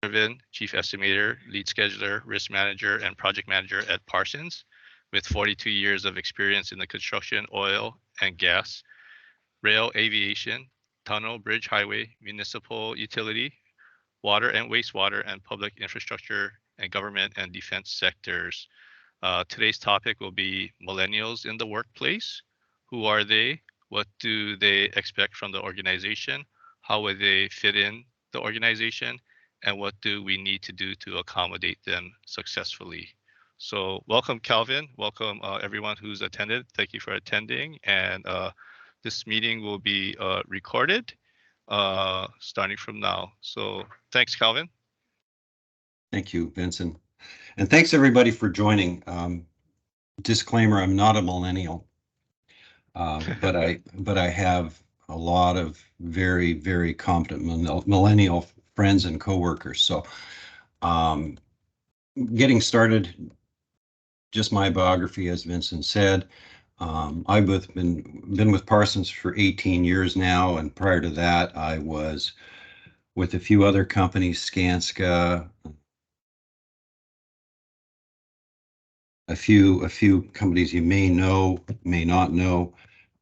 Irvin, Chief Estimator, Lead Scheduler, Risk Manager, and Project Manager at Parsons, with 42 years of experience in the construction, oil, and gas, rail, aviation, tunnel, bridge, highway, municipal utility, water and wastewater, and public infrastructure, and government and defense sectors. Today's topic will be millennials in the workplace. Who are they? What do they expect from the organization? How will they fit in the organization? And what do we need to do to accommodate them successfully? So, welcome, Calvin. Welcome, everyone who's attended. Thank you for attending. And this meeting will be recorded starting from now. So, thanks, Calvin. Thank you, Vincent. And thanks everybody for joining. Disclaimer, I'm not a millennial, but I have a lot of very, very competent millennial friends and coworkers. So getting started, just my biography, as Vincent said. I've been with Parsons for 18 years now, and prior to that, I was with a few other companies, Skanska, a few companies you may know, may not know.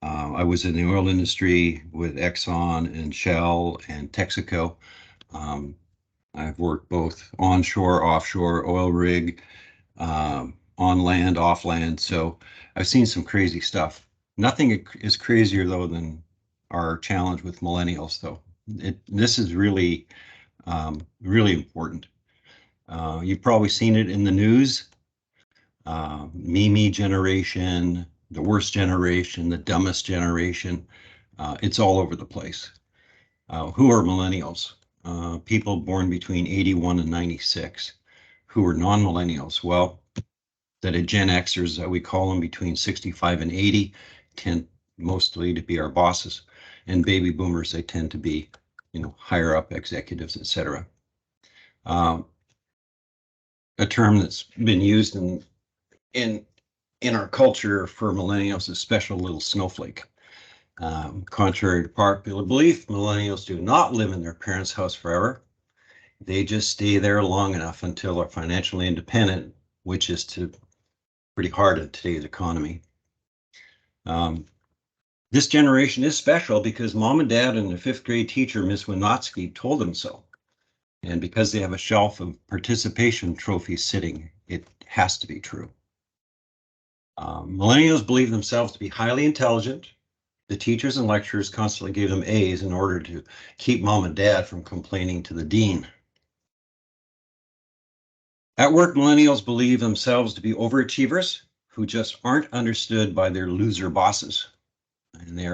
I was in the oil industry with Exxon and Shell and Texaco. I've worked both onshore, offshore, oil rig, on land, off land. So I've seen some crazy stuff. Nothing is crazier though than our challenge with millennials though. This is really, really important. You've probably seen it in the news. Me generation, the worst generation, the dumbest generation. It's all over the place. Who are millennials? People born between 81 and 96. Who are non-millennials? Well, that are Gen Xers, we call them, between 65 and 80, tend mostly to be our bosses. And baby boomers, they tend to be, higher up executives, etc. A term that's been used in our culture for millennials is special little snowflake. Contrary to popular belief, millennials do not live in their parents' house forever. They just stay there long enough until they're financially independent, which is pretty hard in today's economy. This generation is special because mom and dad and the fifth grade teacher, Miss Winotsky, told them so. And because they have a shelf of participation trophies sitting, it has to be true. Millennials believe themselves to be highly intelligent. The teachers and lecturers constantly gave them A's in order to keep mom and dad from complaining to the dean. At work, millennials believe themselves to be overachievers who just aren't understood by their loser bosses. And they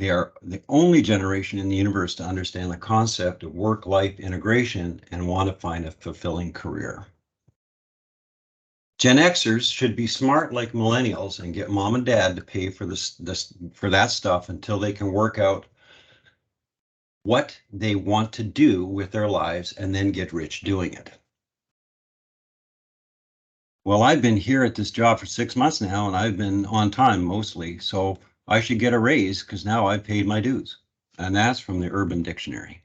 are the only generation in the universe to understand the concept of work-life integration and want to find a fulfilling career. Gen Xers should be smart like millennials and get mom and dad to pay for for that stuff until they can work out what they want to do with their lives and then get rich doing it. Well, I've been here at this job for 6 months now, and I've been on time mostly, so I should get a raise because now I've paid my dues. And that's from the Urban Dictionary.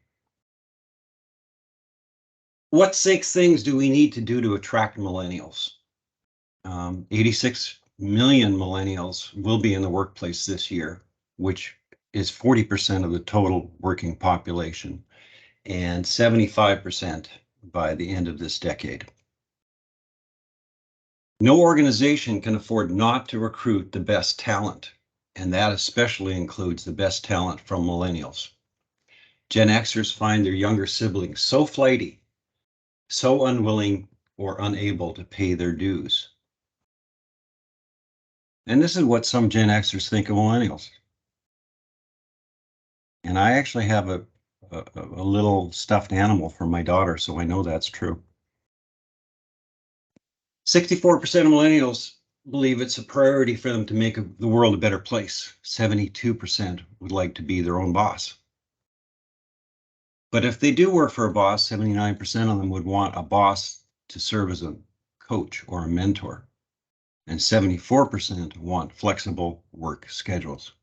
What 6 things do we need to do to attract millennials? 86 million millennials will be in the workplace this year, which is 40% of the total working population, and 75% by the end of this decade. No organization can afford not to recruit the best talent, and that especially includes the best talent from millennials. Gen Xers find their younger siblings so flighty, so unwilling or unable to pay their dues. And this is what some Gen Xers think of millennials. And I actually have a little stuffed animal for my daughter, so I know that's true. 64% of millennials believe it's a priority for them to make the world a better place. 72% would like to be their own boss. But if they do work for a boss, 79% of them would want a boss to serve as a coach or a mentor. And 74% want flexible work schedules.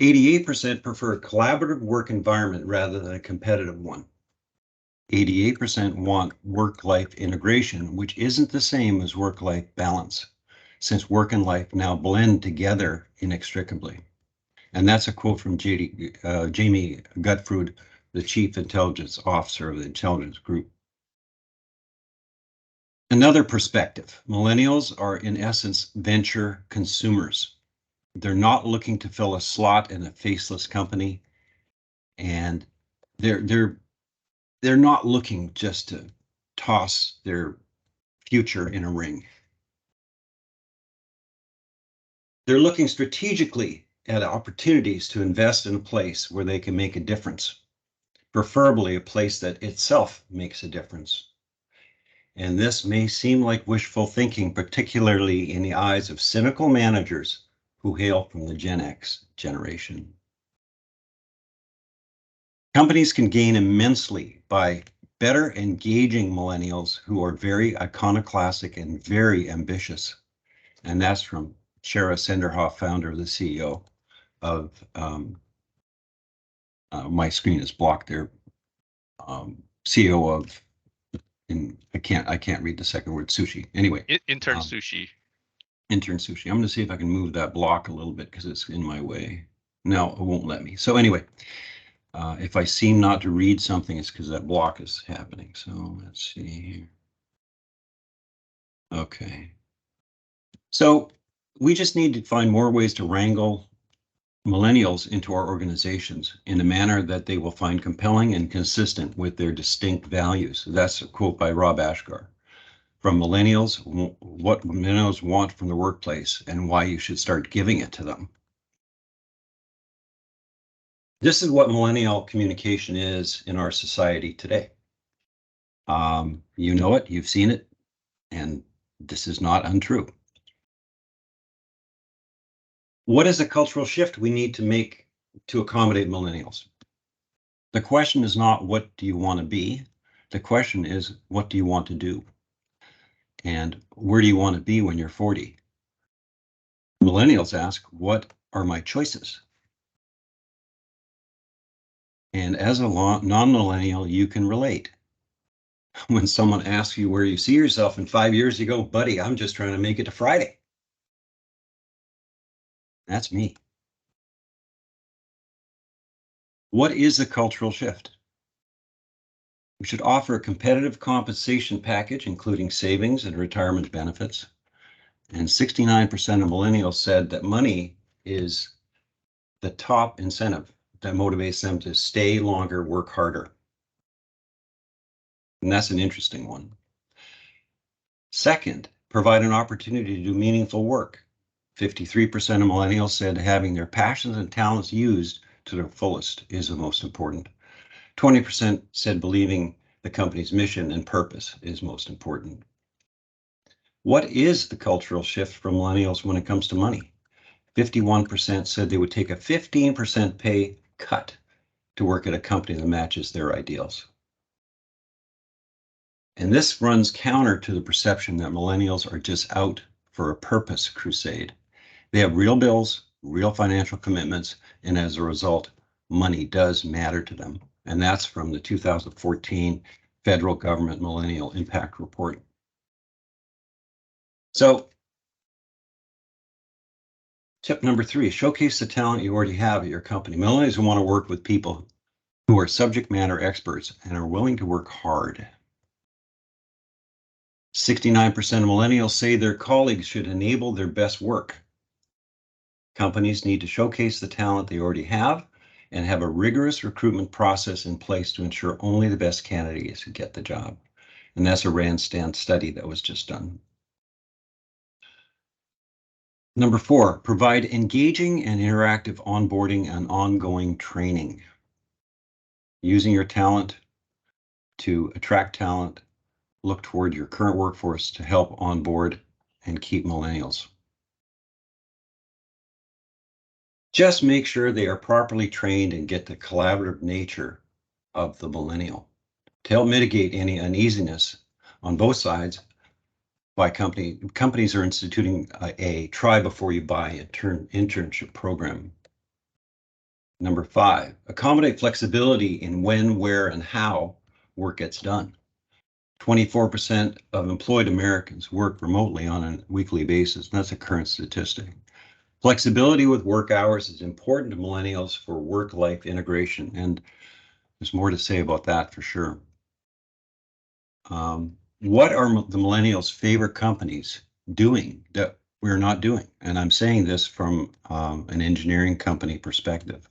88% prefer a collaborative work environment rather than a competitive one. 88% want work-life integration, which isn't the same as work-life balance, since work and life now blend together inextricably. And that's a quote from Jamie Gutfrude, the Chief Intelligence Officer of the Intelligence Group. Another perspective, millennials are in essence venture consumers. They're not looking to fill a slot in a faceless company, and they're not looking just to toss their future in a ring. They're looking strategically at opportunities to invest in a place where they can make a difference, preferably a place that itself makes a difference. And this may seem like wishful thinking, particularly in the eyes of cynical managers who hail from the Gen X generation. Companies can gain immensely by better engaging millennials who are very iconoclastic and very ambitious. And that's from Shara Senderhoff, founder, the CEO of, my screen is blocked there, CEO of, and I can't read the second word, sushi. Anyway. Intern sushi. Intern sushi. I'm going to see if I can move that block a little bit because it's in my way. No, it won't let me. So anyway, if I seem not to read something, it's because that block is happening. So let's see here. Okay. So we just need to find more ways to wrangle millennials into our organizations in a manner that they will find compelling and consistent with their distinct values. That's a quote by Rob Ashgar. From millennials, what millennials want from the workplace and why you should start giving it to them. This is what millennial communication is in our society today. You know it, you've seen it, and this is not untrue. What is the cultural shift we need to make to accommodate millennials? The question is not what do you want to be? The question is what do you want to do? And where do you want to be when you're 40? Millennials ask, what are my choices? And as a non-millennial, you can relate. When someone asks you where you see yourself in 5 years, you go, buddy, I'm just trying to make it to Friday. That's me. What is a cultural shift? We should offer a competitive compensation package, including savings and retirement benefits. And 69% of millennials said that money is the top incentive that motivates them to stay longer, work harder. And that's an interesting one. Second, provide an opportunity to do meaningful work. 53% of millennials said having their passions and talents used to their fullest is the most important. 20% said believing the company's mission and purpose is most important. What is the cultural shift from millennials when it comes to money? 51% said they would take a 15% pay cut to work at a company that matches their ideals. And this runs counter to the perception that millennials are just out for a purpose crusade. They have real bills, real financial commitments, and as a result, money does matter to them. And that's from the 2014 Federal Government Millennial Impact Report. So, tip number 3, showcase the talent you already have at your company. Millennials want to work with people who are subject matter experts and are willing to work hard. 69% of millennials say their colleagues should enable their best work. Companies need to showcase the talent they already have and have a rigorous recruitment process in place to ensure only the best candidates get the job. And that's a Randstad study that was just done. Number 4, provide engaging and interactive onboarding and ongoing training. Using your talent to attract talent, look toward your current workforce to help onboard and keep millennials. Just make sure they are properly trained and get the collaborative nature of the millennial to help mitigate any uneasiness on both sides. By companies are instituting a try before you buy internship program. Number 5, accommodate flexibility in when, where, and how work gets done. 24% of employed Americans work remotely on a weekly basis. And that's a current statistic. Flexibility with work hours is important to millennials for work-life integration, and there's more to say about that for sure. What are the millennials' favorite companies doing that we're not doing? And I'm saying this from an engineering company perspective.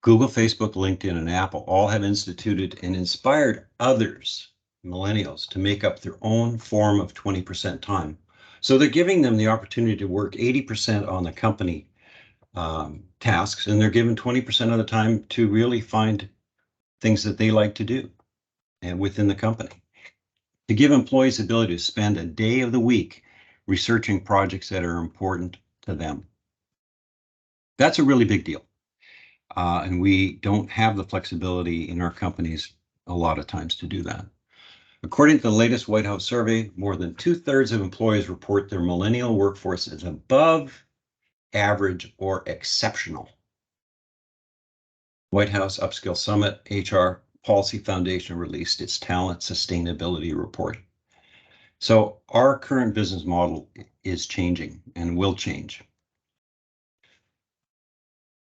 Google, Facebook, LinkedIn, and Apple all have instituted and inspired others, millennials, to make up their own form of 20% time. So they're giving them the opportunity to work 80% on the company tasks, and they're given 20% of the time to really find things that they like to do and within the company. To give employees the ability to spend a day of the week researching projects that are important to them. That's a really big deal. And we don't have the flexibility in our companies a lot of times to do that. According to the latest White House survey, more than 2/3 of employees report their millennial workforce as above average or exceptional. White House Upskill Summit HR Policy Foundation released its Talent Sustainability Report. So our current business model is changing and will change.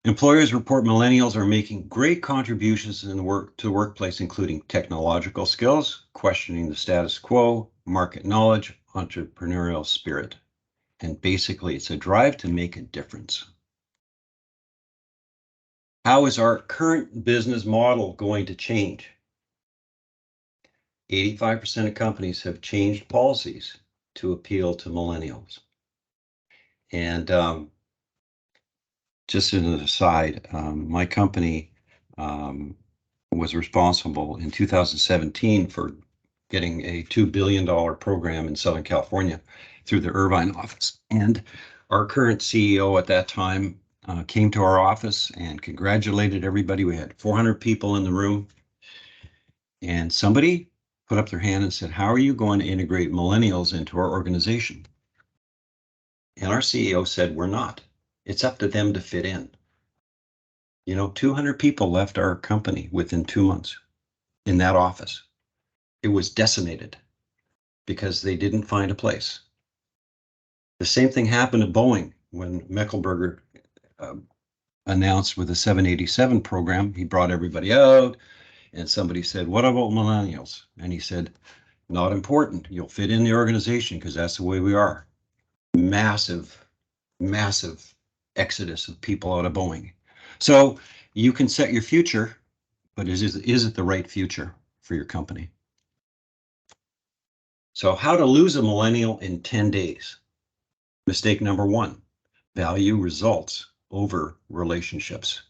Employers report millennials are making great contributions in to the workplace, including technological skills, questioning the status quo, market knowledge, entrepreneurial spirit. And basically, it's a drive to make a difference. How is our current business model going to change? 85% of companies have changed policies to appeal to millennials. And just as an aside, my company was responsible in 2017 for getting a $2 billion program in Southern California through the Irvine office. And our current CEO at that time came to our office and congratulated everybody. We had 400 people in the room. And somebody put up their hand and said, "How are you going to integrate millennials into our organization?" And our CEO said, "We're not. It's up to them to fit in." 200 people left our company within 2 months in that office. It was decimated because they didn't find a place. The same thing happened at Boeing when Meckelberger announced with the 787 program. He brought everybody out, and somebody said, "What about millennials?" And he said, "Not important. You'll fit in the organization because that's the way we are." Massive, massive exodus of people out of Boeing. So you can set your future, but is it the right future for your company? So how to lose a millennial in 10 days. Mistake number 1, value results over relationships.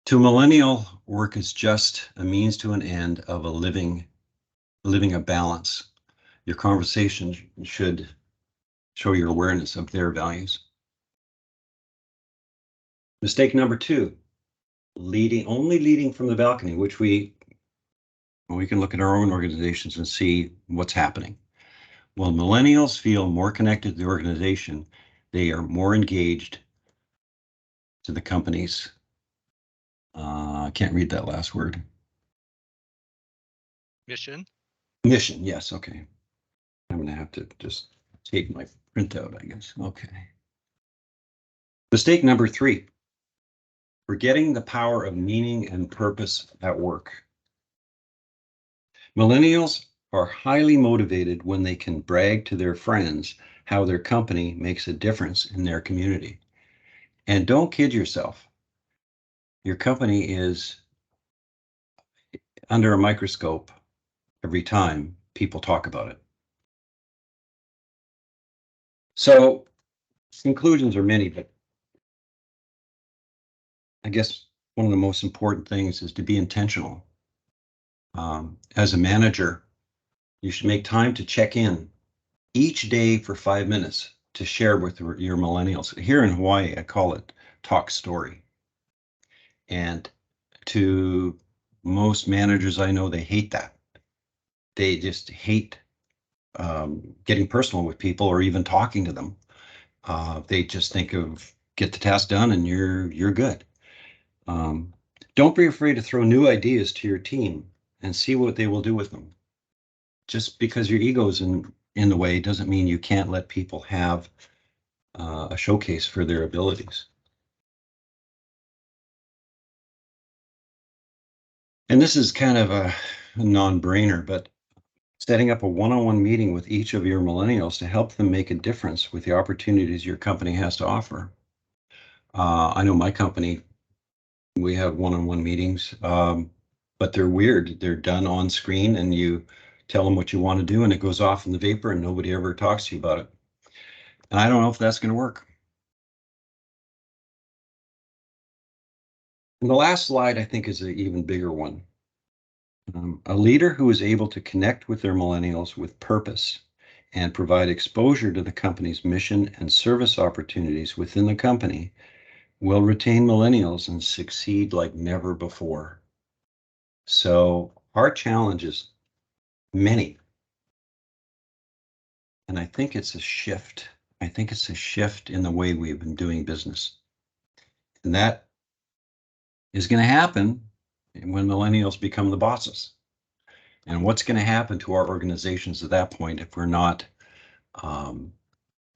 To millennial, work is just a means to an end of living a balance. Your conversation should show your awareness of their values. Mistake number 2, only leading from the balcony, which we can look at our own organizations and see what's happening. Well, millennials feel more connected to the organization. They are more engaged to the companies. I can't read that last word. Mission. Mission, yes, okay. I'm gonna have to just take my printout, I guess. Okay. Mistake number 3, forgetting the power of meaning and purpose at work. Millennials are highly motivated when they can brag to their friends how their company makes a difference in their community. And don't kid yourself. Your company is under a microscope every time people talk about it. So conclusions are many, but I guess one of the most important things is to be intentional. As a manager, you should make time to check in each day for 5 minutes to share with your millennials. Here in Hawaii, I call it talk story. And to most managers I know, they hate that. They just hate getting personal with people or even talking to them. They just think of get the task done and you're good. Don't be afraid to throw new ideas to your team and see what they will do with them. Just because your ego's in the way doesn't mean you can't let people have a showcase for their abilities. And this is kind of a non-brainer, but setting up a one-on-one meeting with each of your millennials to help them make a difference with the opportunities your company has to offer. I know my company, we have one-on-one meetings, but they're weird. They're done on screen and you tell them what you want to do and it goes off in the vapor and nobody ever talks to you about it. And I don't know if that's going to work. And the last slide, I think, is an even bigger one. A leader who is able to connect with their millennials with purpose and provide exposure to the company's mission and service opportunities within the company will retain millennials and succeed like never before. So our challenge is many. And I think it's a shift. I think it's a shift in the way we've been doing business. And that is going to happen when millennials become the bosses. And what's going to happen to our organizations at that point if we're not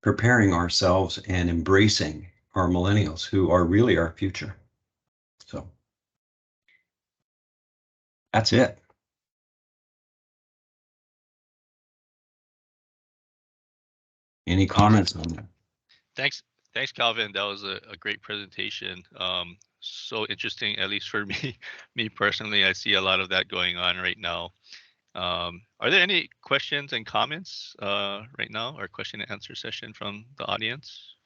preparing ourselves and embracing our millennials who are really our future? So that's it. Any comments on that? Thanks, thanks, Calvin. That was a great presentation. So interesting, at least for me, me personally. I see a lot of that going on right now. Are there any questions and comments right now, or question and answer session from the audience?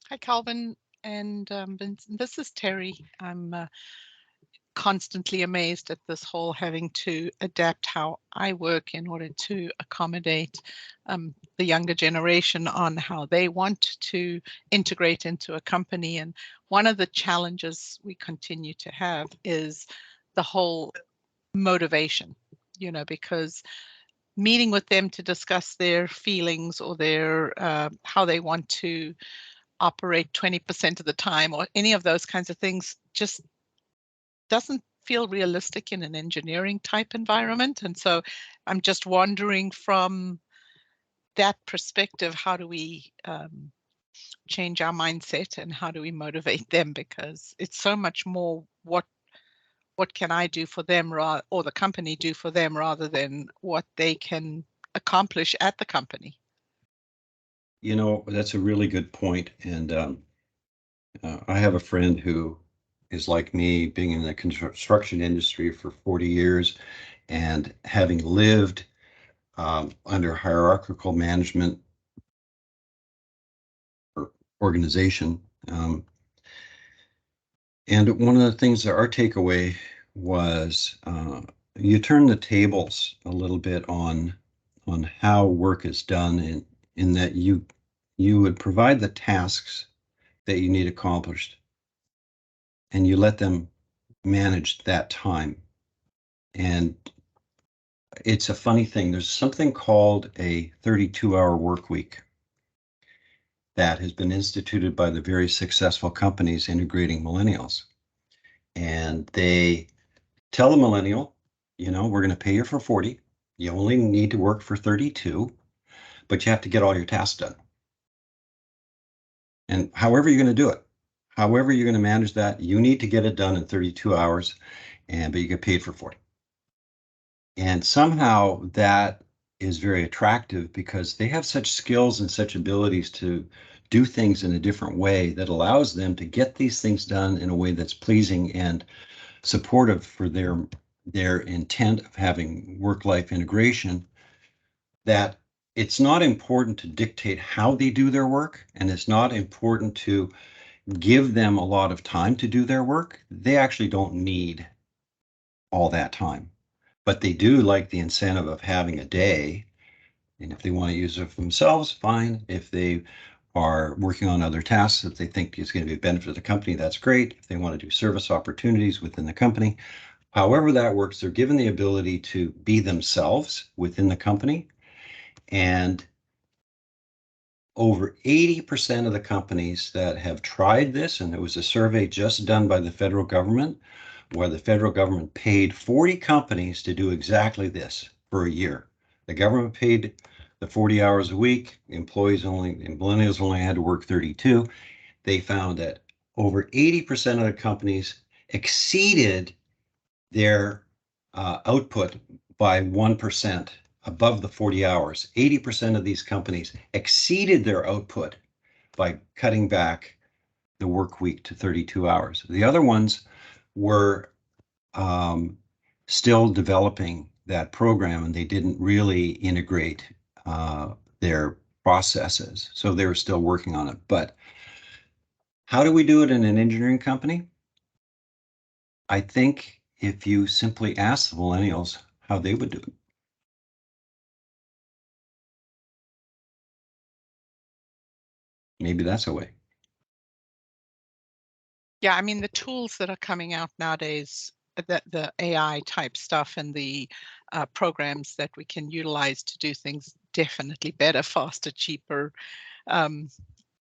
Hi, Calvin and Vincent. This is Terry. I'm constantly amazed at this whole having to adapt how I work in order to accommodate the younger generation on how they want to integrate into a company. And one of the challenges we continue to have is the whole motivation, because meeting with them to discuss their feelings or their how they want to operate 20% of the time or any of those kinds of things just doesn't feel realistic in an engineering type environment. And so I'm just wondering from that perspective, how do we change our mindset and how do we motivate them? Because it's so much more what can I do for them or the company do for them rather than what they can accomplish at the company. That's a really good point. And I have a friend who is like me, being in the construction industry for 40 years and having lived under hierarchical management or organization. And one of the things that our takeaway was you turn the tables a little bit on how work is done in that you would provide the tasks that you need accomplished and you let them manage that time. And it's a funny thing. There's something called a 32-hour work week that has been instituted by the very successful companies integrating millennials. And they tell the millennial, we're going to pay you for 40. You only need to work for 32, but you have to get all your tasks done. And however you're going to do it, however you're going to manage that, you need to get it done in 32 hours, but you get paid for 40. And somehow that is very attractive because they have such skills and such abilities to do things in a different way that allows them to get these things done in a way that's pleasing and supportive for their intent of having work-life integration, that it's not important to dictate how they do their work, and it's not important to give them a lot of time to do their work. They actually don't need all that time, but they do like the incentive of having a day. And if they want to use it for themselves, fine. If they are working on other tasks that they think is going to be a benefit to the company, that's great. If they want to do service opportunities within the company, however that works, they're given the ability to be themselves within the company. And over 80% of the companies that have tried this, and it was a survey just done by the federal government, where the federal government paid 40 companies to do exactly this for a year. The government paid the 40 hours a week. Millennials only had to work 32. They found that over 80% of the companies exceeded their output by 1% above the 40 hours. 80% of these companies exceeded their output by cutting back the work week to 32 hours. The other ones were still developing that program, and they didn't really integrate their processes. So they were still working on it. But how do we do it in an engineering company? I think if you simply ask the millennials how they would do it. Maybe that's a way. Yeah, I mean, the tools that are coming out nowadays, the AI type stuff and the programs that we can utilize to do things definitely better, faster, cheaper.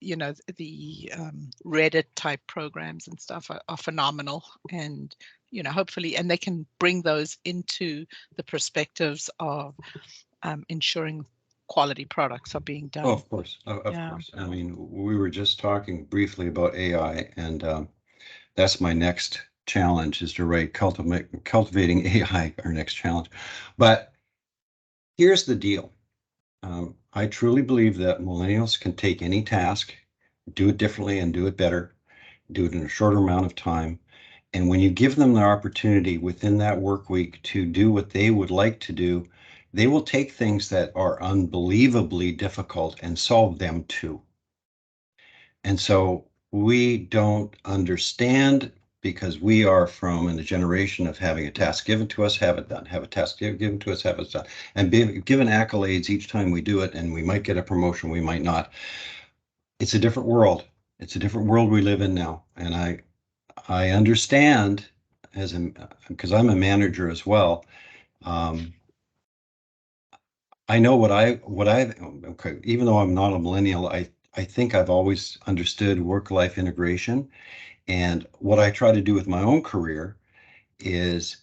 You know, the Reddit type programs and stuff are phenomenal, and you know, hopefully, and they can bring those into the perspectives of ensuring quality products are being done. Oh, of course, of Yeah. course. I mean, we were just talking briefly about AI, and that's my next challenge is to write cultivating AI, our next challenge. But here's the deal. I truly believe that millennials can take any task, do it differently and do it better, do it in a shorter amount of time. And when you give them the opportunity within that work week to do what they would like to do, they will take things that are unbelievably difficult and solve them too. And so we don't understand because we are from in a generation of having a task given to us, have it done, have a task given to us, have it done, and being given accolades each time we do it, and we might get a promotion, we might not. It's a different world. It's a different world we live in now. And I understand because I'm a manager as well. I know okay, even though I'm not a millennial, I think I've always understood work-life integration. And what I try to do with my own career is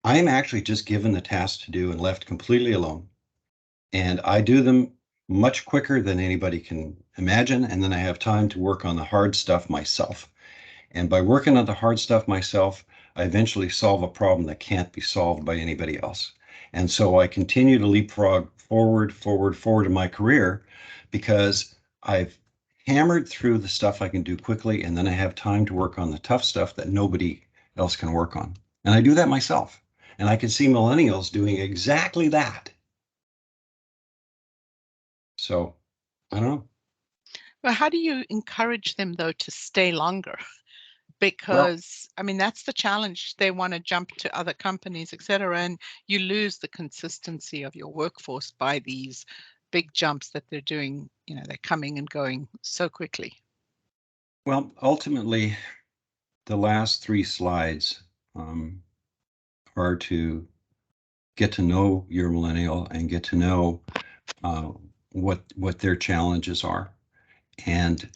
I'm actually just given the tasks to do and left completely alone. And I do them much quicker than anybody can imagine. And then I have time to work on the hard stuff myself. And by working on the hard stuff myself, I eventually solve a problem that can't be solved by anybody else. And so I continue to leapfrog forward in my career because I've hammered through the stuff I can do quickly, and then I have time to work on the tough stuff that nobody else can work on. And I do that myself. And I can see millennials doing exactly that. So I don't know. Well, how do you encourage them though to stay longer? Well, Because I mean, that's the challenge. They want to jump to other companies, etc., and you lose the consistency of your workforce by these big jumps that they're doing. You know, they're coming and going so quickly. well, ultimately, the last three slides are to get to know your millennial and get to know uh, what their challenges are, and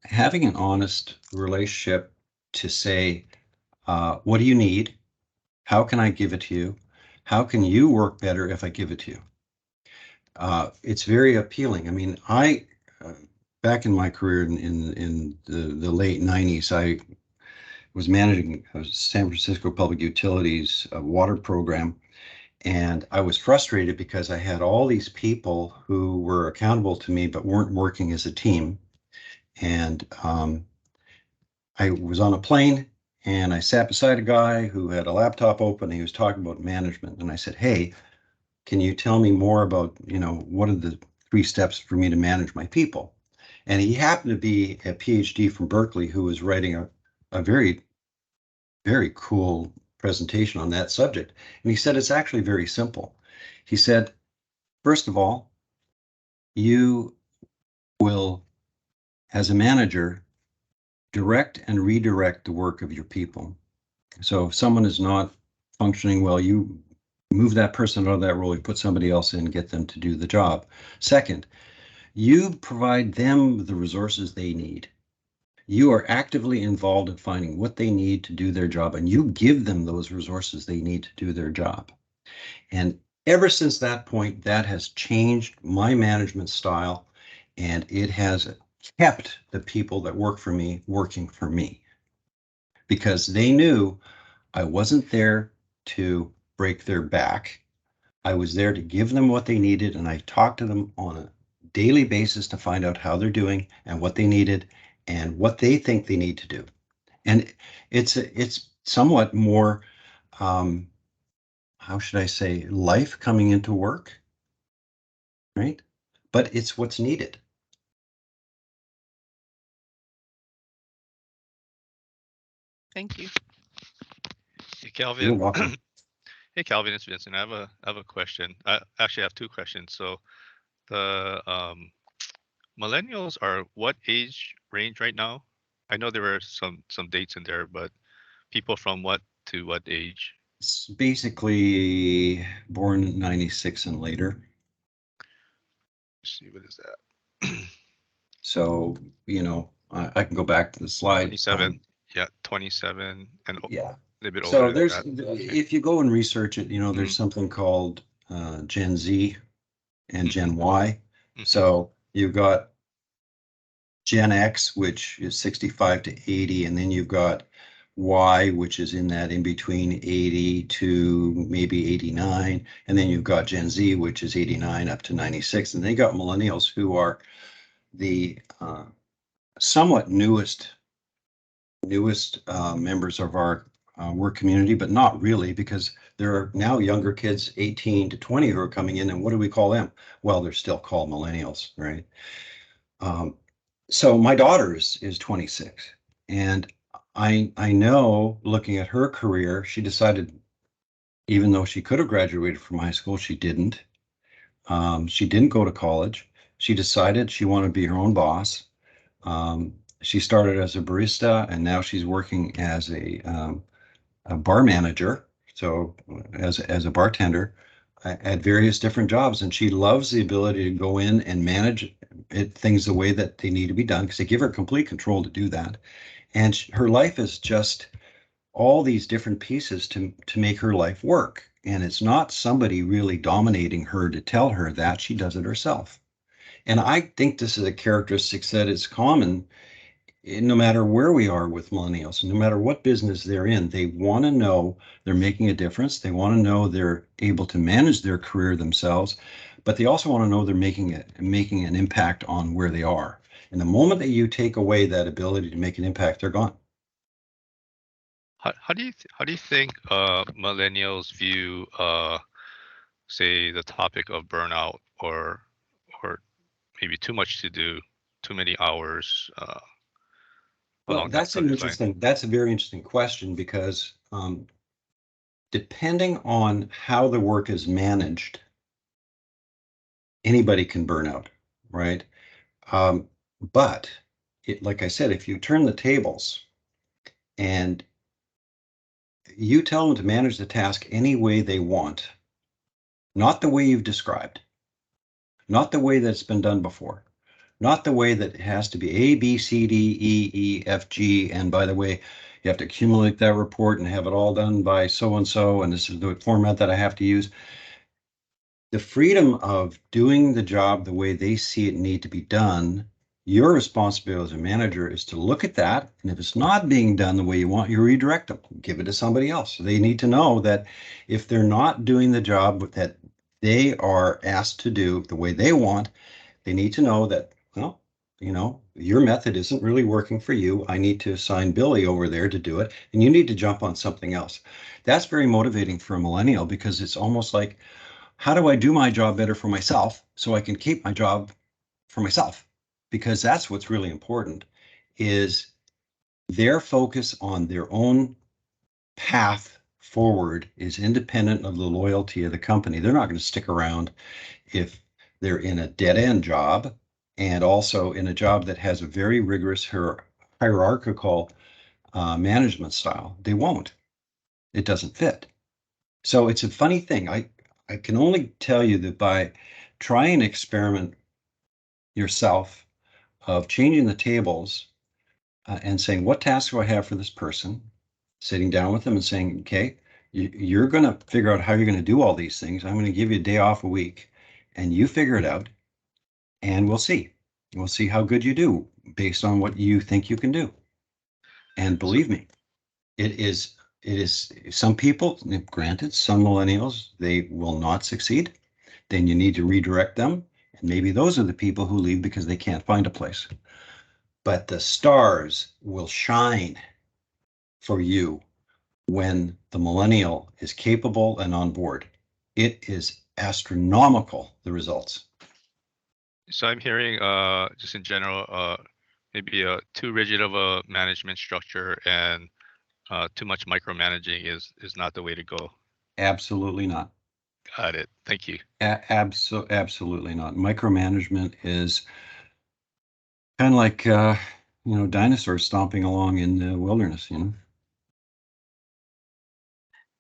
having an honest relationship to say, what do you need? How can I give it to you? How can you work better if I give it to you? It's very appealing. I mean, back in my career in the late 90s, I was managing San Francisco Public Utilities water program. And I was frustrated because I had all these people who were accountable to me, but weren't working as a team. And I was on a plane and I sat beside a guy who had a laptop open. And he was talking about management. And I said, hey, can you tell me more about, what are the 3 steps for me to manage my people? And he happened to be a PhD from Berkeley who was writing a very, very cool presentation on that subject. And he said, it's actually very simple. He said, first of all, you will, as a manager, direct and redirect the work of your people. So if someone is not functioning well, you move that person out of that role, you put somebody else in, get them to do the job. Second, You provide them the resources they need. You are actively involved in finding what they need to do their job, and you give them those resources they need to do their job. And ever since that point, that has changed my management style, and it has kept the people that work for me working for me, because they knew I wasn't there to break their back. I was there to give them what they needed, and I talked to them on a daily basis to find out how they're doing and what they needed and what they think they need to do. And it's somewhat more, how should I say, life coming into work, right? But it's what's needed. Thank you. Hey, You're Calvin. welcome. Hey, Calvin, it's Vincent. I have a question. I actually have two questions. So the millennials are what age range right now? I know there were some dates in there, but people from what to what age? It's basically born 96 and later. Let's see, what is that? So, I can go back to the slide. 27. Yeah, 27 and a Yeah. little bit older So than there's, that. Okay. if you go and research it, Mm-hmm. there's something called Gen Z and Mm-hmm. Gen Y. Mm-hmm. So you've got Gen X, which is 65 to 80, and then you've got Y, which is in that in between 80 to maybe 89, and then you've got Gen Z, which is 89 up to 96, and then you got millennials who are the somewhat newest members of our work community, but not really, because there are now younger kids, 18 to 20, who are coming in, and what do we call them? Well, they're still called millennials, right? Um, so my daughter is 26, and I know, looking at her career, she decided, even though she could have graduated from high school, she didn't. She didn't go to college. She decided she wanted to be her own boss. She started as a barista, and now she's working as a bar manager, so as a bartender at various different jobs. And she loves the ability to go in and manage things the way that they need to be done, because they give her complete control to do that. And her life is just all these different pieces to make her life work. And it's not somebody really dominating her to tell her that. She does it herself. And I think this is a characteristic that is common no matter where we are with millennials, no matter what business they're in. They want to know they're making a difference. They want to know they're able to manage their career themselves, but they also want to know they're making an impact on where they are. And the moment that you take away that ability to make an impact, they're gone. How do you think millennials view say the topic of burnout or maybe too much to do, too many hours Well, along that subject line? that's a very interesting question, because depending on how the work is managed, anybody can burn out, right? Um, but like I said, if you turn the tables and you tell them to manage the task any way they want, not the way you've described, not the way that's been done before, not the way that it has to be A, B, C, D, E, E, F, G. And by the way, you have to accumulate that report and have it all done by so and so, and this is the format that I have to use. The freedom of doing the job the way they see it need to be done, your responsibility as a manager is to look at that. And if it's not being done the way you want, you redirect them, give it to somebody else. They need to know that if they're not doing the job that they are asked to do the way they want, they need to know that, well, your method isn't really working for you. I need to assign Billy over there to do it, and you need to jump on something else. That's very motivating for a millennial, because it's almost like, how do I do my job better for myself so I can keep my job for myself? Because that's what's really important, is their focus on their own path forward is independent of the loyalty of the company. They're not going to stick around if they're in a dead end job, and also in a job that has a very rigorous hierarchical management style. They won't. It doesn't fit. So it's a funny thing. I can only tell you that by trying an experiment yourself of changing the tables and saying, what tasks do I have for this person? Sitting down with them and saying, okay, you're going to figure out how you're going to do all these things. I'm going to give you a day off a week and you figure it out and we'll see. We'll see how good you do based on what you think you can do. And believe me, it is some people, granted, some millennials, they will not succeed. Then you need to redirect them. And maybe those are the people who leave because they can't find a place. But the stars will shine for you when the millennial is capable and on board. It is astronomical, the results. So I'm hearing, just in general, maybe too rigid of a management structure and too much micromanaging is not the way to go. Absolutely not. Got it. Thank you. Absolutely not. Micromanagement is kind of like, dinosaurs stomping along in the wilderness,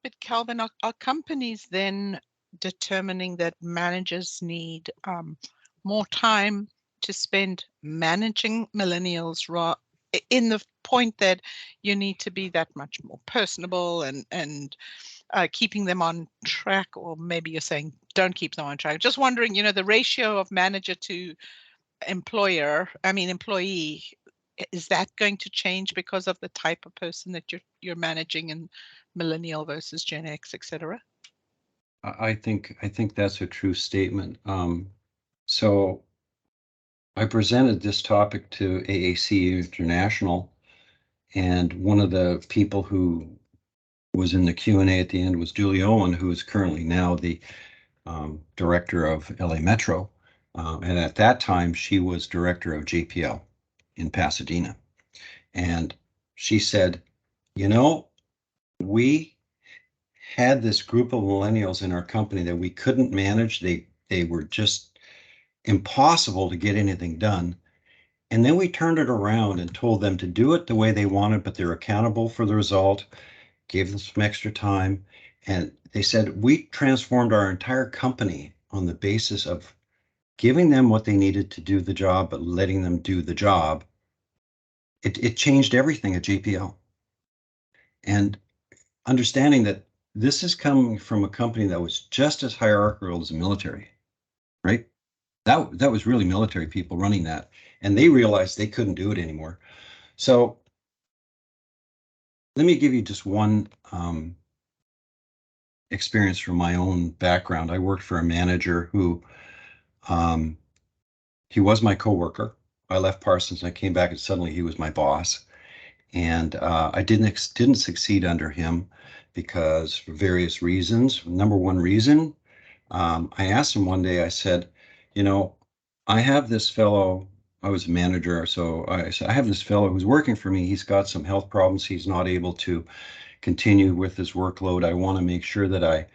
But Calvin, are companies then determining that managers need more time to spend managing millennials in the point that you need to be that much more personable and keeping them on track, or maybe you're saying don't keep them on track. Just wondering, the ratio of manager to employee, is that going to change because of the type of person that you're managing in millennial versus Gen X, etc.? I think that's a true statement. So I presented this topic to AACE International, and one of the people who was in the Q&A at the end was Julie Owen, who is currently now the director of LA Metro. And at that time, she was director of JPL in Pasadena. And she said, we had this group of millennials in our company that we couldn't manage. They were just impossible to get anything done. And then we turned it around and told them to do it the way they wanted, but they're accountable for the result, gave them some extra time. And they said, we transformed our entire company on the basis of giving them what they needed to do the job, but letting them do the job. It changed everything at JPL. And understanding that this is coming from a company that was just as hierarchical as the military, right? That was really military people running that, and they realized they couldn't do it anymore. So let me give you just one experience from my own background. I worked for a manager who he was my coworker. I left Parsons and I came back and suddenly he was my boss. And I didn't succeed under him because for various reasons. Number one reason, I asked him one day, I said, I have this fellow, I was a manager, so I said, I have this fellow who's working for me. He's got some health problems. He's not able to continue with his workload. I want to make sure that I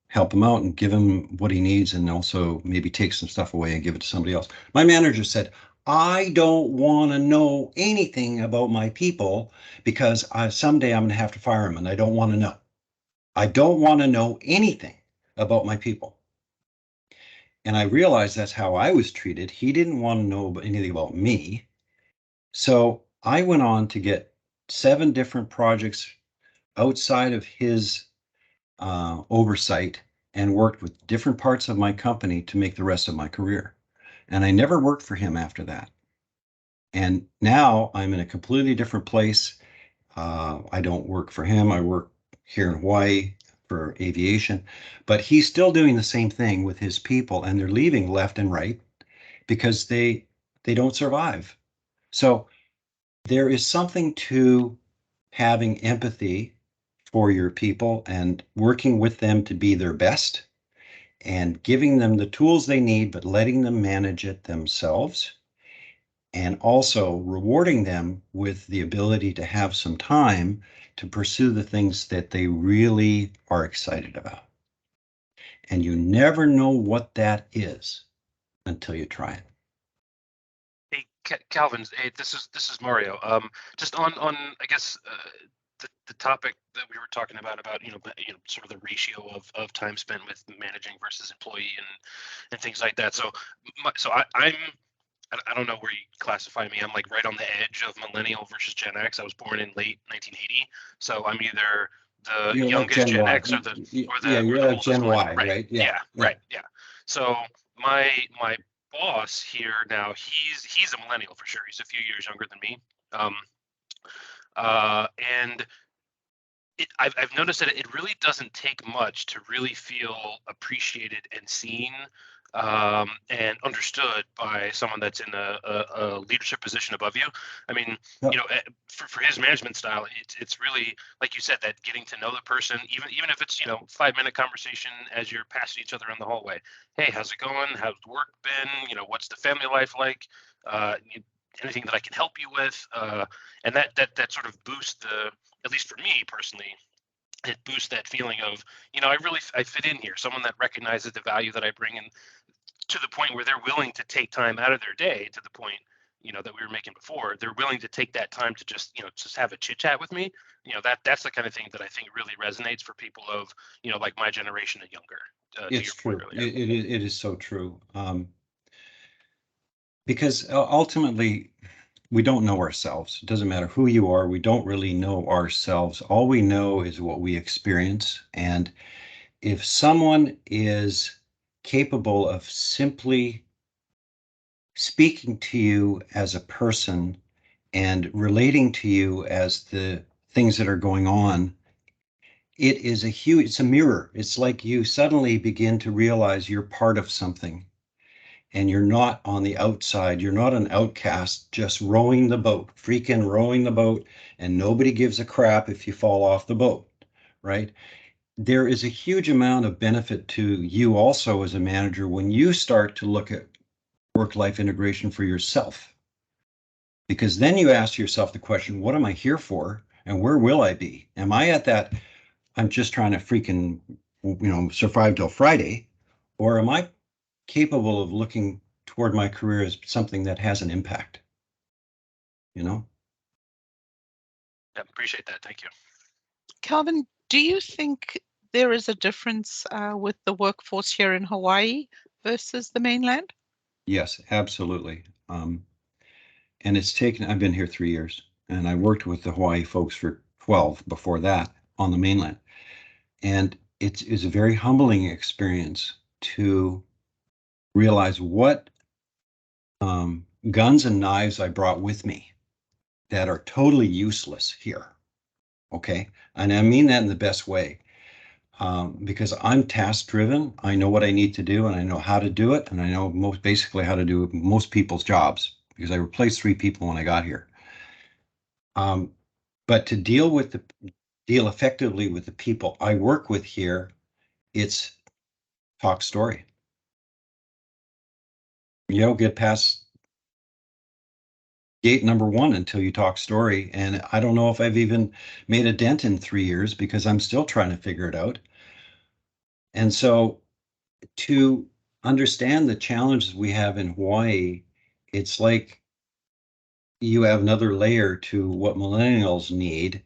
help him out and give him what he needs and also maybe take some stuff away and give it to somebody else. My manager said, I don't want to know anything about my people because someday I'm going to have to fire him and I don't want to know. I don't want to know anything about my people. And I realized that's how I was treated. He didn't want to know anything about me. So I went on to get 7 different projects outside of his oversight and worked with different parts of my company to make the rest of my career. And I never worked for him after that. And now I'm in a completely different place. I don't work for him. I work here in Hawaii for aviation, but he's still doing the same thing with his people, and they're leaving left and right because they don't survive. So there is something to having empathy for your people and working with them to be their best and giving them the tools they need, but letting them manage it themselves. And also rewarding them with the ability to have some time to pursue the things that they really are excited about. And you never know what that is until you try it. Hey, Calvin, hey, this is Mario. Just on I guess the topic that we were talking about sort of the ratio of time spent with managing versus employee and things like that. So I don't know where you classify me. I'm like right on the edge of millennial versus Gen X. I was born in late 1980, so I'm either the You're like youngest Gen Gen Y. X or the Yeah, you're like oldest Gen millennial. Y, Right. right? Yeah. Yeah, yeah. Right. Yeah. So my boss here now, he's a millennial for sure. He's a few years younger than me. And I've noticed that it really doesn't take much to really feel appreciated and seen and understood by someone that's in a leadership position above you. I mean, Yep. For his management style, it's really like you said, that getting to know the person, even if it's 5-minute conversation as you're passing each other in the hallway. Hey, how's it going? How's work been? What's the family life like? Anything that I can help you with? And that sort of boosts at least for me personally, it boosts that feeling of, I fit in here. Someone that recognizes the value that I bring in, to the point where they're willing to take time out of their day, to the point, that we were making before. They're willing to take that time to just have a chit chat with me. That's the kind of thing that I think really resonates for people of, like my generation and younger. To It's your point true. earlier. It is so true. Because ultimately, we don't know ourselves. It doesn't matter who you are. We don't really know ourselves. All we know is what we experience. And if someone is capable of simply speaking to you as a person and relating to you as the things that are going on, it's a mirror. It's like you suddenly begin to realize you're part of something and you're not on the outside. You're not an outcast just rowing the boat, freaking rowing the boat, and nobody gives a crap if you fall off the boat, right? There is a huge amount of benefit to you also as a manager when you start to look at work-life integration for yourself. Because then you ask yourself the question, what am I here for? And where will I be? Am I at that, I'm just trying to freaking, survive till Friday? Or am I capable of looking toward my career as something that has an impact? Yeah, appreciate that. Thank you. Calvin, do you think there is a difference with the workforce here in Hawaii versus the mainland? Yes, absolutely. And I've been here 3 years, and I worked with the Hawaii folks for 12 before that on the mainland. And it is a very humbling experience to realize what guns and knives I brought with me that are totally useless here. Okay. And I mean that in the best way. Because I'm task driven. I know what I need to do and I know how to do it. And I know basically how to do most people's jobs because I replaced 3 people when I got here. But to deal effectively with the people I work with here, it's talk story. You don't get past gate number 1 until you talk story. And I don't know if I've even made a dent in 3 years because I'm still trying to figure it out. And so to understand the challenges we have in Hawaii, it's like you have another layer to what millennials need.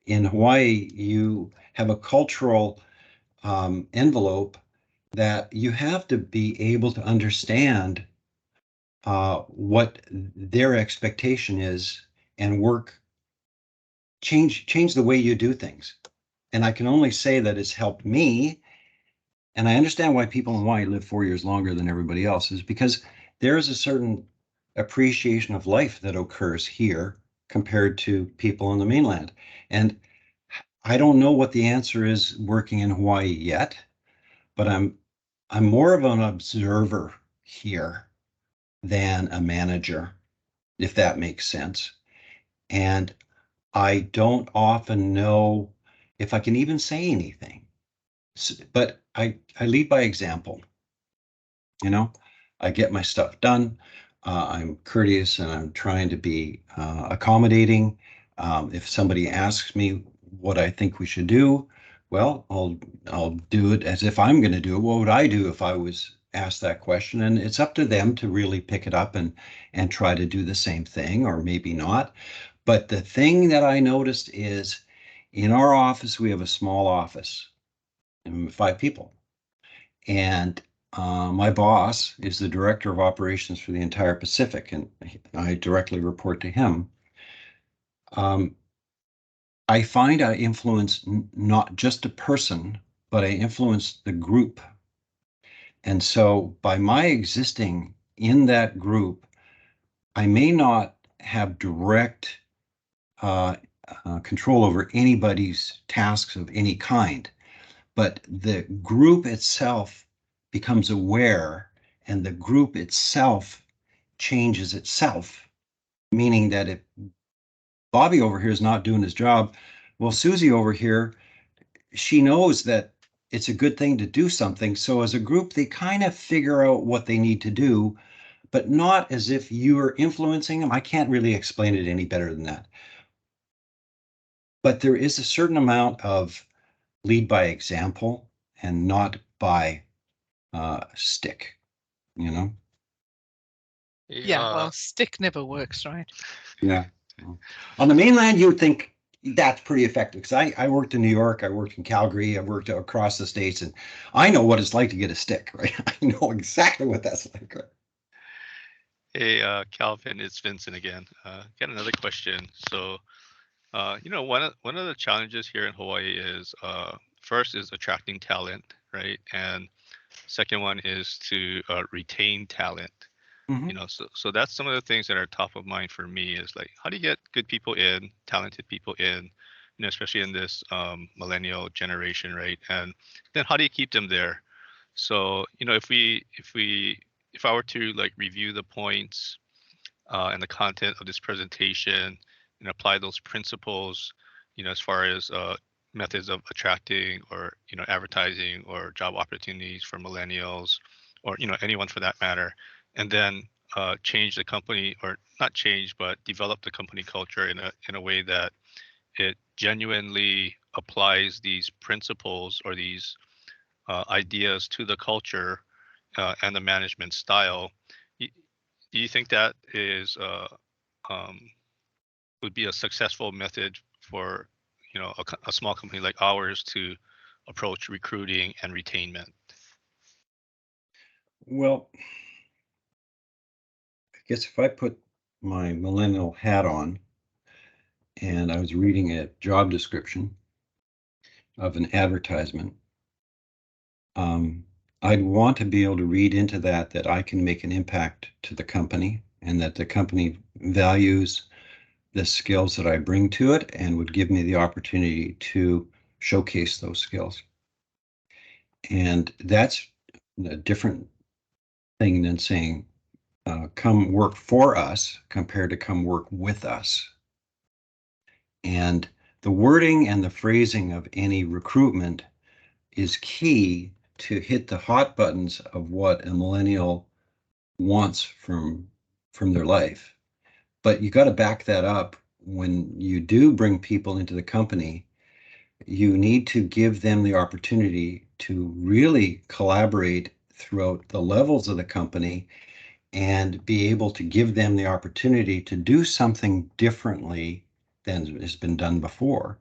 In Hawaii, you have a cultural envelope that you have to be able to understand what their expectation is and change the way you do things. And I can only say that it's helped me. And I understand why people in Hawaii live 4 years longer than everybody else is because there is a certain appreciation of life that occurs here compared to people on the mainland. And I don't know what the answer is working in Hawaii yet, but I'm more of an observer here than a manager, if that makes sense. And I don't often know if I can even say anything. But I lead by example. I get my stuff done. I'm courteous and I'm trying to be accommodating. If somebody asks me what I think we should do, well, I'll do it as if I'm going to do it. What would I do if I was asked that question? And it's up to them to really pick it up and try to do the same thing, or maybe not. But the thing that I noticed is In our office, we have a small office, and 5 people. And my boss is the director of operations for the entire Pacific, and I directly report to him. I find I influence not just a person, but I influence the group. And so by my existing in that group, I may not have direct control over anybody's tasks of any kind, but the group itself becomes aware and the group itself changes itself, meaning that if Bobby over here is not doing his job, well, Susie over here, she knows that it's a good thing to do something. So as a group, they kind of figure out what they need to do, but not as if you are influencing them. I can't really explain it any better than that. But there is a certain amount of lead by example and not by stick, you know? Yeah, well, stick never works, right? Yeah. On the mainland, you would think that's pretty effective because I worked in New York, I worked in Calgary, I worked across the states, and I know what it's like to get a stick, right? I know exactly what that's like. Right? Hey, Calvin, it's Vincent again. Got another question. So, one of the challenges here in Hawaii is first is attracting talent, right? And second one is to retain talent. Mm-hmm. So that's some of the things that are top of mind for me is like, how do you get good people in, talented people in, especially in this millennial generation, right? And then how do you keep them there? So, if I were to like review the points and the content of this presentation and apply those principles, as far as methods of attracting or, advertising or job opportunities for millennials or, anyone for that matter, and then change the company or not change, but develop the company culture in a way that it genuinely applies these principles or these ideas to the culture and the management style. Do you think that is um, would be a successful method for a small company like ours to approach recruiting and retainment? Well, I guess if I put my millennial hat on and I was reading a job description of an advertisement, I'd want to be able to read into that I can make an impact to the company and that the company values the skills that I bring to it and would give me the opportunity to showcase those skills. And that's a different thing than saying, come work for us compared to come work with us. And the wording and the phrasing of any recruitment is key to hit the hot buttons of what a millennial wants from their life. But you got to back that up when you do bring people into the company. You need to give them the opportunity to really collaborate throughout the levels of the company and be able to give them the opportunity to do something differently than has been done before.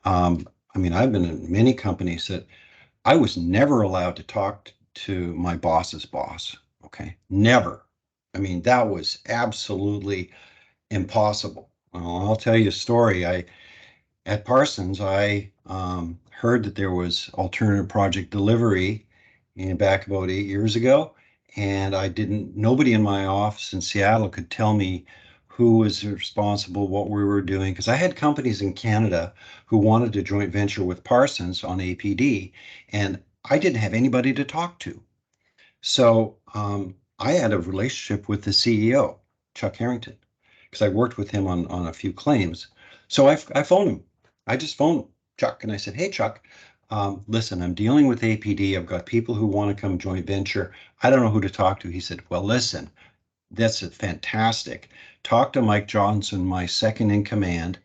I mean, I've been in many companies that I was never allowed to talk to my boss's boss. Okay. Never. I mean, that was absolutely impossible. Well, I'll tell you a story. At Parsons, I heard that there was alternative project delivery back about 8 years ago, and nobody in my office in Seattle could tell me who was responsible, what we were doing, because I had companies in Canada who wanted to joint venture with Parsons on APD, and I didn't have anybody to talk to. So I had a relationship with the CEO, Chuck Harrington, because I worked with him on a few claims. So I phoned him. I just phoned Chuck and I said, hey, Chuck, listen, I'm dealing with APD. I've got people who want to come joint venture. I don't know who to talk to. He said, well, listen, that's fantastic. Talk to Mike Johnson, my second in command,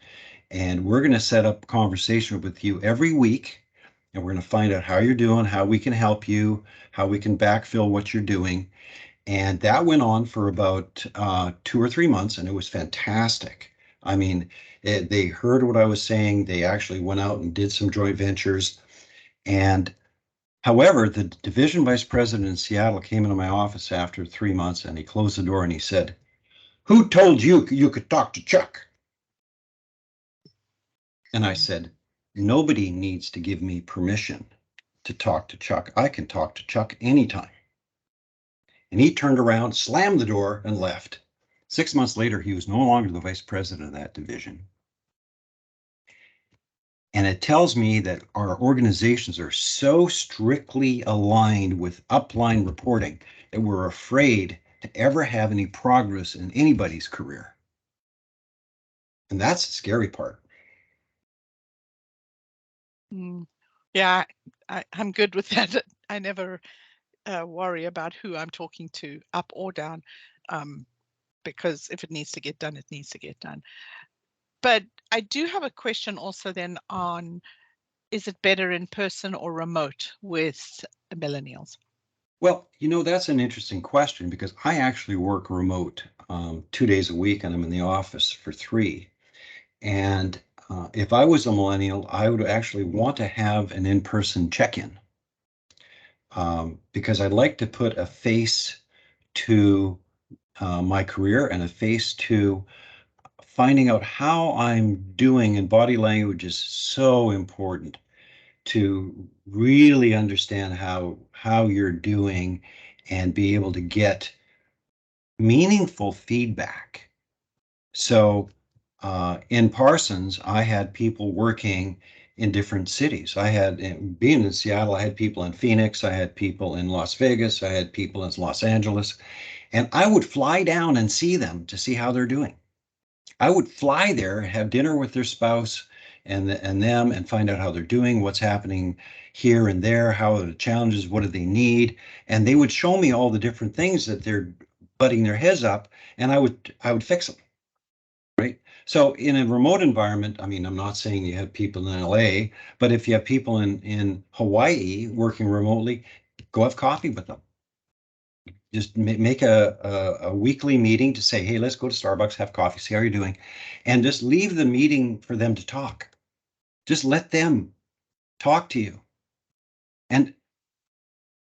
and we're going to set up a conversation with you every week. And we're going to find out how you're doing, how we can help you, how we can backfill what you're doing. And that went on for about 2 or 3 months, and it was fantastic. I mean, they heard what I was saying. They actually went out and did some joint ventures. And however, the division vice president in Seattle came into my office after 3 months and he closed the door and he said, "Who told you you could talk to Chuck?" And I said, "Nobody needs to give me permission to talk to Chuck. I can talk to Chuck anytime." And he turned around, slammed the door, and left. 6 months later, he was no longer the vice president of that division. And it tells me that our organizations are so strictly aligned with upline reporting that we're afraid to ever have any progress in anybody's career. And that's the scary part. Yeah, I'm good with that. I never worry about who I'm talking to, up or down, because if it needs to get done, it needs to get done. But I do have a question also then on, is it better in person or remote with millennials? Well, that's an interesting question because I actually work remote 2 days a week and I'm in the office for 3. And if I was a millennial, I would actually want to have an in-person check-in because I'd like to put a face to my career and a face to finding out how I'm doing. And body language is so important to really understand how you're doing and be able to get meaningful feedback. So in Parsons, I had people working in different cities. Being in Seattle, I had people in Phoenix, I had people in Las Vegas, I had people in Los Angeles, and I would fly down and see them to see how they're doing. I would fly there, have dinner with their spouse and them, and find out how they're doing, what's happening here and there, how are the challenges, what do they need, and they would show me all the different things that they're butting their heads up, and I would fix them. Right. So in a remote environment, I mean, I'm not saying you have people in LA, but if you have people in Hawaii working remotely, go have coffee with them. Just make a weekly meeting to say, hey, let's go to Starbucks, have coffee, see how you're doing, and just leave the meeting for them to talk. Just let them talk to you. And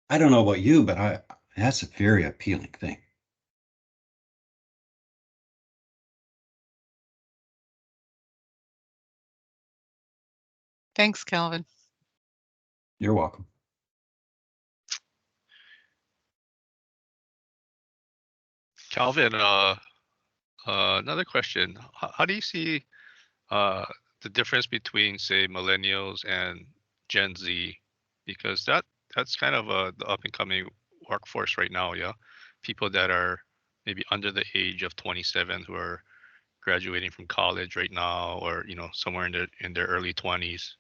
I don't know about you, but that's a very appealing thing. Thanks, Calvin. You're welcome. Calvin, another question. How do you see the difference between, say, millennials and Gen Z? Because that's kind of the up and coming workforce right now, yeah. People that are maybe under the age of 27 who are graduating from college right now, or somewhere in their early 20s.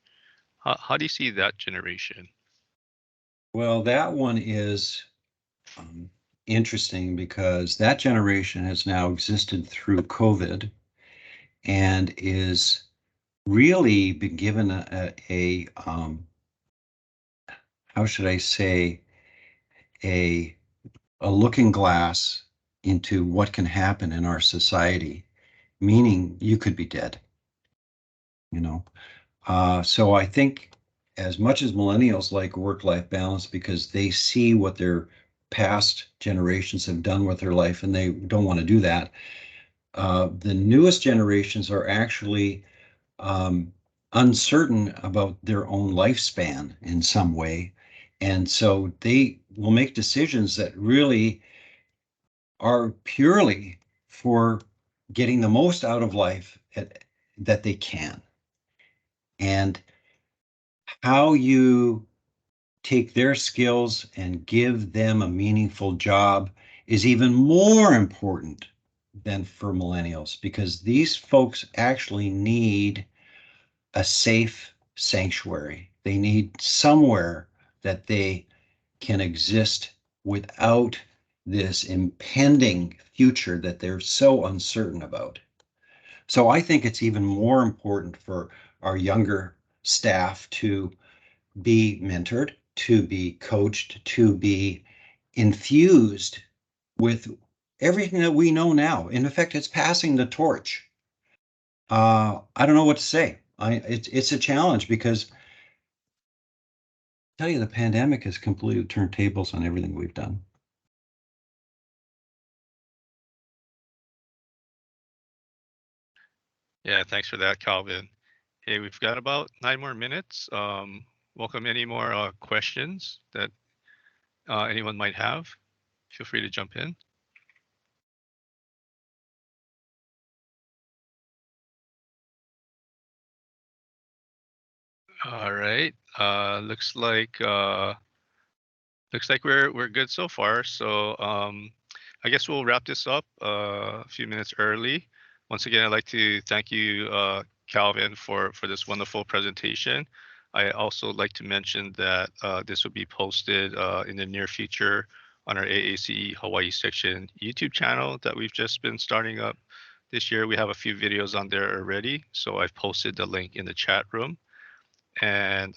How do you see that generation? Well, that one is interesting because that generation has now existed through COVID and is really been given a how should I say, a looking glass into what can happen in our society, meaning you could be dead, you know. So I think as much as millennials like work-life balance because they see what their past generations have done with their life and they don't want to do that, the newest generations are actually uncertain about their own lifespan in some way. And so they will make decisions that really are purely for getting the most out of life that they can. And how you take their skills and give them a meaningful job is even more important than for millennials because these folks actually need a safe sanctuary. They need somewhere that they can exist without this impending future that they're so uncertain about. So I think it's even more important for our younger staff to be mentored, to be coached, to be infused with everything that we know now. In effect, it's passing the torch. I don't know what to say. It's a challenge because I tell you, the pandemic has completely turned tables on everything we've done. Yeah, thanks for that, Calvin. Hey, we've got about 9 more minutes. Welcome any more questions that anyone might have. Feel free to jump in. All right. Looks like we're good so far. So I guess we'll wrap this up a few minutes early. Once again, I'd like to thank you, Calvin, for this wonderful presentation. I also like to mention that this will be posted in the near future on our AACE Hawaii section YouTube channel that we've just been starting up this year. We have a few videos on there already, so I've posted the link in the chat room. And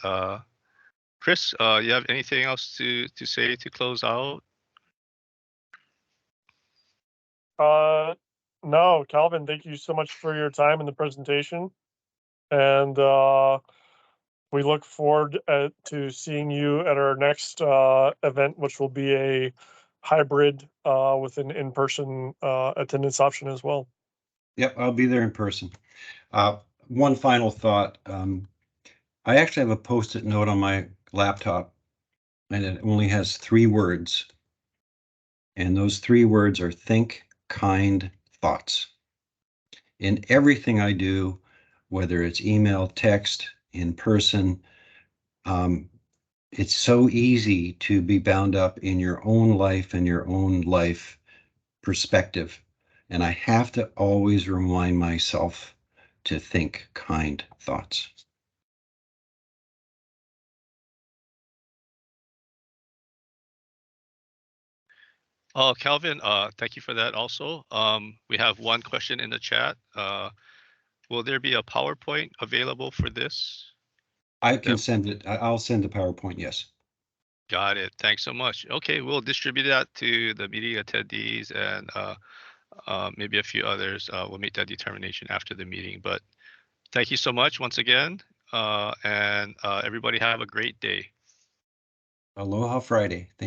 Chris, you have anything else to say to close out? No, Calvin, thank you so much for your time in the presentation. And we look forward to seeing you at our next event, which will be a hybrid with an in-person attendance option as well. Yep, I'll be there in person. One final thought. I actually have a Post-it note on my laptop, and it only has 3 words. And those 3 words are think kind thoughts. In everything I do, whether it's email, text, in person, it's so easy to be bound up in your own life and your own life perspective. And I have to always remind myself to think kind thoughts. Oh, Calvin, thank you for that also. We have one question in the chat. Will there be a PowerPoint available for this? I can send it. I'll send the PowerPoint, yes. Got it. Thanks so much. Okay, we'll distribute that to the meeting attendees and maybe a few others. We'll make that determination after the meeting. But thank you so much once again. And everybody have a great day. Aloha Friday.